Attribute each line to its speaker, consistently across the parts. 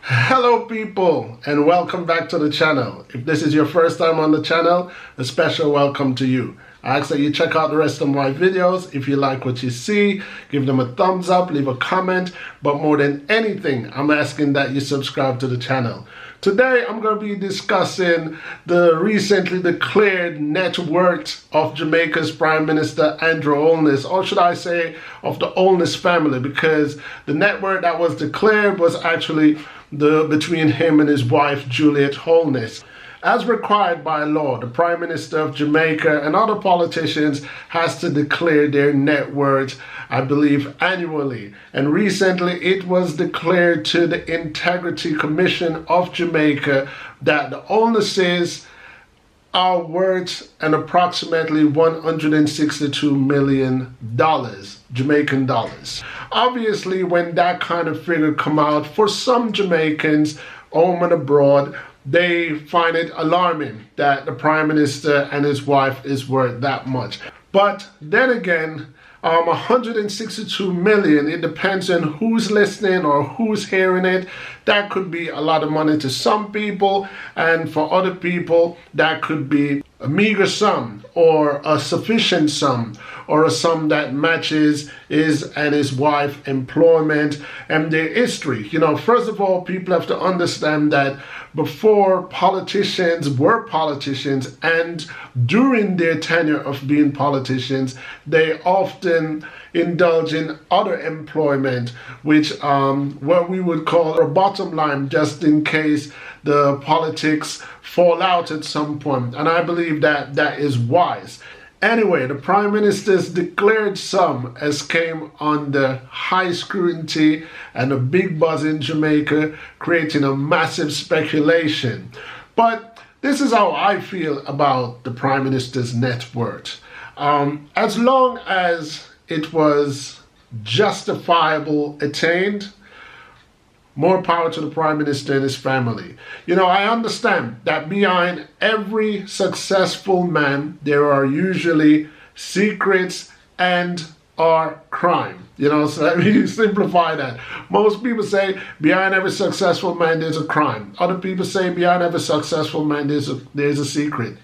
Speaker 1: Hello people, and welcome back to the channel. If this is your first time on the channel, a special welcome to you. I ask that you check out the rest of my videos. If you like what you see, give them a thumbs up, leave a comment, but more than anything, I'm asking that you subscribe to the channel. Today, I'm going to be discussing the recently declared net worth of Jamaica's Prime Minister Andrew Holness, or should I say of the Holness family, because the net worth that was declared was actually between him and his wife Juliet Holness. As required by law, the Prime Minister of Jamaica and other politicians has to declare their net worth, I believe, annually. And recently it was declared to the Integrity Commission of Jamaica that the Holnesses are worth an approximately $162 million, Jamaican dollars. Obviously, when that kind of figure come out, for some Jamaicans, home and abroad, they find it alarming that the Prime Minister and his wife is worth that much. But then again, 162 million, it depends on who's listening or who's hearing it. That could be a lot of money to some people, and for other people that could be a meager sum or a sufficient sum, or a sum that matches his and his wife's employment and their history. You know, first of all, people have to understand that before politicians were politicians and during their tenure of being politicians, they often indulge in other employment, which what we would call a bottom line, just in case the politics fall out at some point. And I believe that that is wise. Anyway, the Prime Minister's declared sum has came under high scrutiny and a big buzz in Jamaica, creating a massive speculation. But this is how I feel about the Prime Minister's net worth. As long as it was justifiable attained, more power to the Prime Minister and his family. You know, I understand that behind every successful man, there are usually secrets and or crime. You know, so let me simplify that. Most people say behind every successful man, there's a crime. Other people say behind every successful man, there's a secret.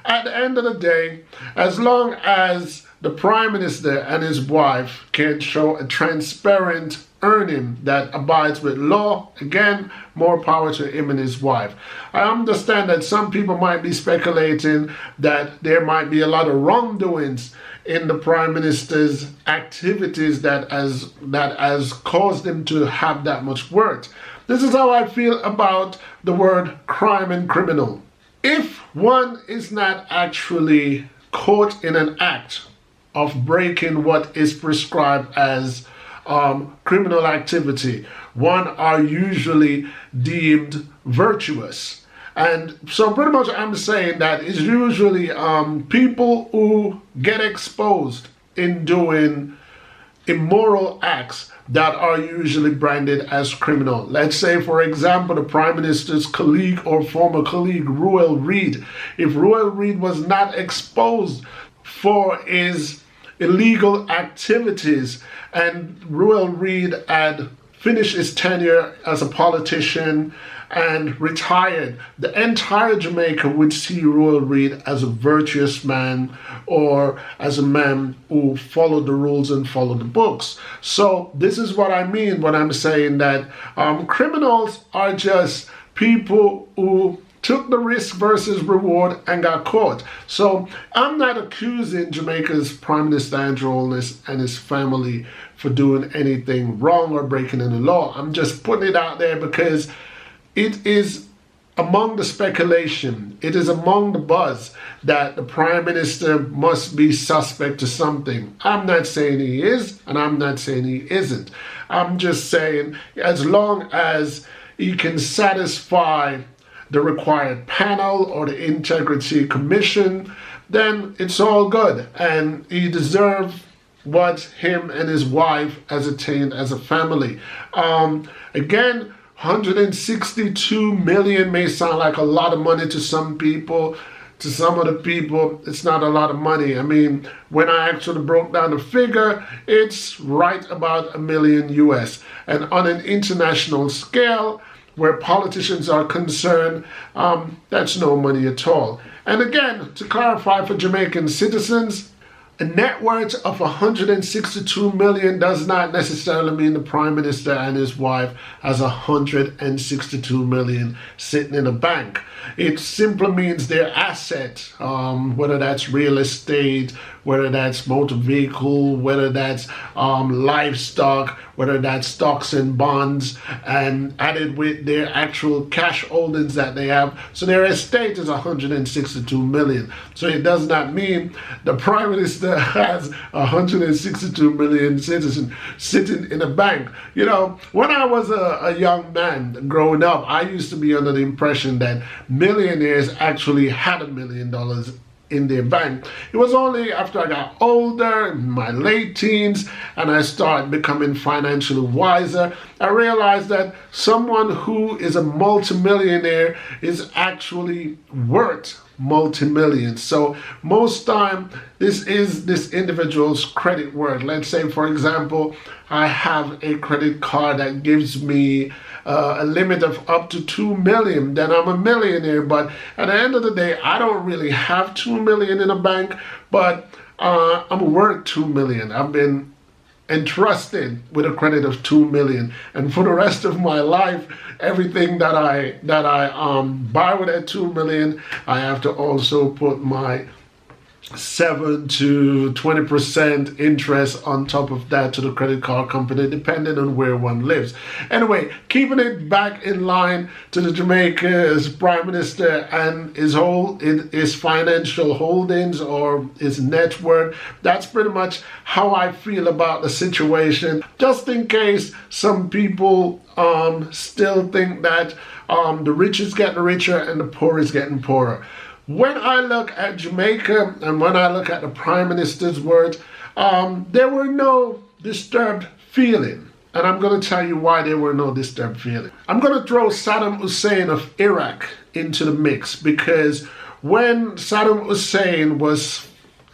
Speaker 1: At the end of the day, as long as the Prime Minister and his wife can show a transparent earning that abides with law, again, more power to him and his wife. I understand that some people might be speculating that there might be a lot of wrongdoings in the Prime Minister's activities that has caused him to have that much worth. This is how I feel about the word crime and criminal. If one is not actually caught in an act of breaking what is prescribed as criminal activity, one are usually deemed virtuous. And so pretty much I'm saying that it's usually people who get exposed in doing immoral acts that are usually branded as criminal. Let's say, for example, the Prime Minister's colleague or former colleague, Ruel Reid. If Ruel Reid was not exposed for his illegal activities and Ruel Reid had finished his tenure as a politician and retired, the entire Jamaica would see Ruel Reid as a virtuous man or as a man who followed the rules and followed the books. So this is what I mean when I'm saying that criminals are just people who took the risk versus reward and got caught. So I'm not accusing Jamaica's Prime Minister Andrew Holness and his family for doing anything wrong or breaking any law. I'm just putting it out there because it is among the speculation, it is among the buzz that the Prime Minister must be suspect to something. I'm not saying he is, and I'm not saying he isn't. I'm just saying as long as he can satisfy the required panel or the Integrity Commission, then it's all good. And he deserves what him and his wife has attained as a family. Again, 162 million may sound like a lot of money to some people. To some other people, it's not a lot of money. I mean, when I actually broke down the figure, it's right about $1 million US. And on an international scale, where politicians are concerned, that's no money at all. And again, to clarify for Jamaican citizens, a net worth of 162 million does not necessarily mean the Prime Minister and his wife has 162 million sitting in a bank. It simply means their asset, whether that's real estate, whether that's motor vehicle, whether that's livestock, whether that's stocks and bonds, and added with their actual cash holdings that they have. So their estate is 162 million. So it does not mean the Prime Minister has 162 million citizens sitting in a bank. You know, when I was a young man growing up, I used to be under the impression that millionaires actually had $1 million in their bank. It was only after I got older, in my late teens, and I started becoming financially wiser, I realized that someone who is a multimillionaire is actually worth multi-millions. So most time this is this individual's credit worth. Let's say, for example, I have a credit card that gives me a limit of up to 2 million, then I'm a millionaire. But at the end of the day, I don't really have 2 million in a bank, but I'm worth 2 million. I've been entrusted with a credit of 2 million, and for the rest of my life, everything that I buy with that 2 million, I have to also put my 7 to 20% interest on top of that to the credit card company, depending on where one lives. Anyway, keeping it back in line to the Jamaica's Prime Minister and his financial holdings or his net worth, that's pretty much how I feel about the situation. Just in case some people still think that the rich is getting richer and the poor is getting poorer. When I look at Jamaica and when I look at the Prime Minister's words, there were no disturbed feeling. And I'm going to tell you why there were no disturbed feeling. I'm going to throw Saddam Hussein of Iraq into the mix, because when Saddam Hussein was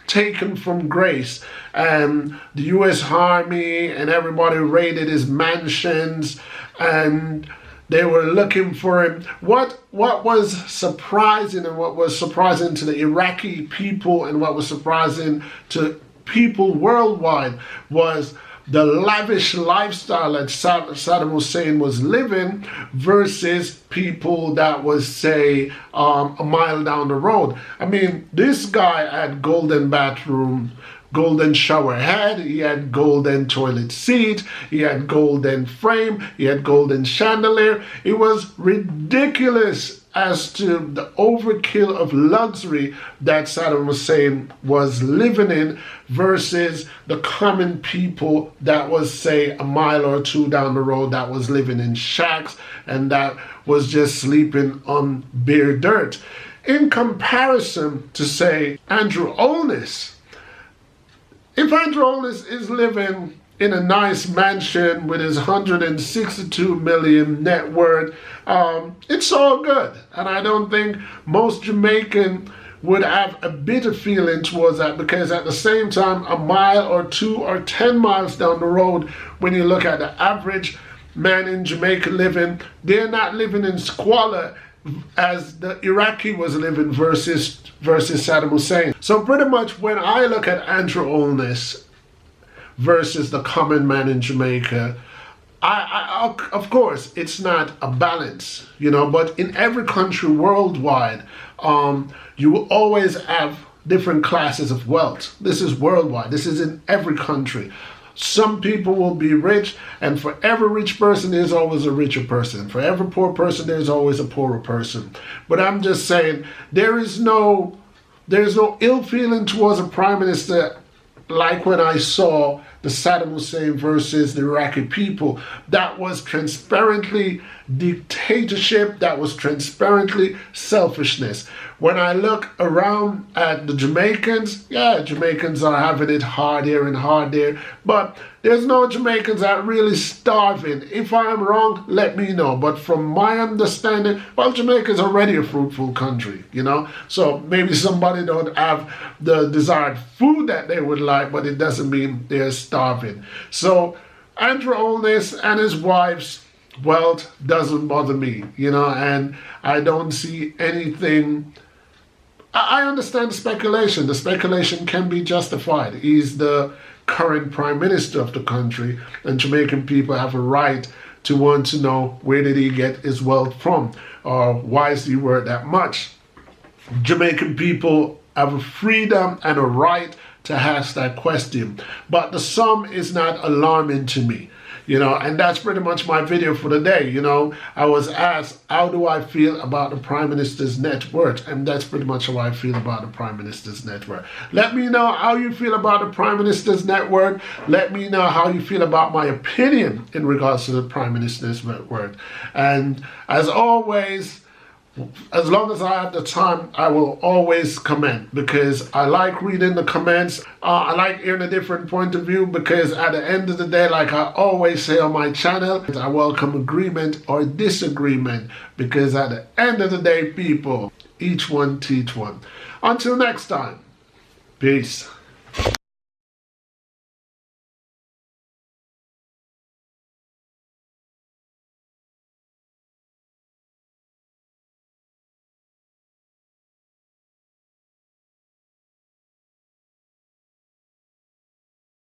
Speaker 1: taken from grace and the U.S. Army and everybody raided his mansions and they were looking for him, what was surprising, and what was surprising to the Iraqi people and what was surprising to people worldwide, was the lavish lifestyle that Saddam Hussein was living versus people that was, say, a mile down the road. I mean, this guy had golden bathroom, golden shower head, he had golden toilet seat, he had golden frame, he had golden chandelier. It was ridiculous as to the overkill of luxury that Saddam Hussein was living in versus the common people that was, say, a mile or two down the road that was living in shacks and that was just sleeping on bare dirt. In comparison to, say, Andrew Holness, if Andrew Holness is living in a nice mansion with his 162 million net worth, it's all good. And I don't think most Jamaican would have a bitter feeling towards that, because at the same time, a mile or 2 or 10 miles down the road, when you look at the average man in Jamaica living, they're not living in squalor as the Iraqi was living versus Saddam Hussein. So pretty much when I look at Andrew Holness versus the common man in Jamaica, I of course it's not a balance, you know, but in every country worldwide, you will always have different classes of wealth. This is worldwide. This is in every country. Some people will be rich, and for every rich person, there's always a richer person. For every poor person, there's always a poorer person. But I'm just saying, there's no ill feeling towards a prime minister like when I saw the Saddam Hussein versus the Iraqi people. That was transparently dictatorship, that was transparently selfishness. When I look around at the Jamaicans, yeah, Jamaicans are having it hard here and hard there, but there's no Jamaicans that are really starving. If I'm wrong, let me know. But from my understanding, well, Jamaica is already a fruitful country, you know? So maybe somebody don't have the desired food that they would like, but it doesn't mean they're starving. So Andrew Holness and his wife's wealth doesn't bother me, you know, and I don't see anything. I understand the speculation. The speculation can be justified. He's the current prime minister of the country, and Jamaican people have a right to want to know where did he get his wealth from, or why is he worth that much. Jamaican people have a freedom and a right to ask that question, but the sum is not alarming to me, you know, and that's pretty much my video for the day. You know, I was asked, how do I feel about the Prime Minister's net worth? And that's pretty much how I feel about the Prime Minister's net worth. Let me know how you feel about the Prime Minister's net worth. Let me know how you feel about my opinion in regards to the Prime Minister's net worth. And as always, as long as I have the time, I will always comment, because I like reading the comments. I like hearing a different point of view, because at the end of the day, like I always say on my channel, I welcome agreement or disagreement, because at the end of the day, people, each one teach one. Until next time, peace.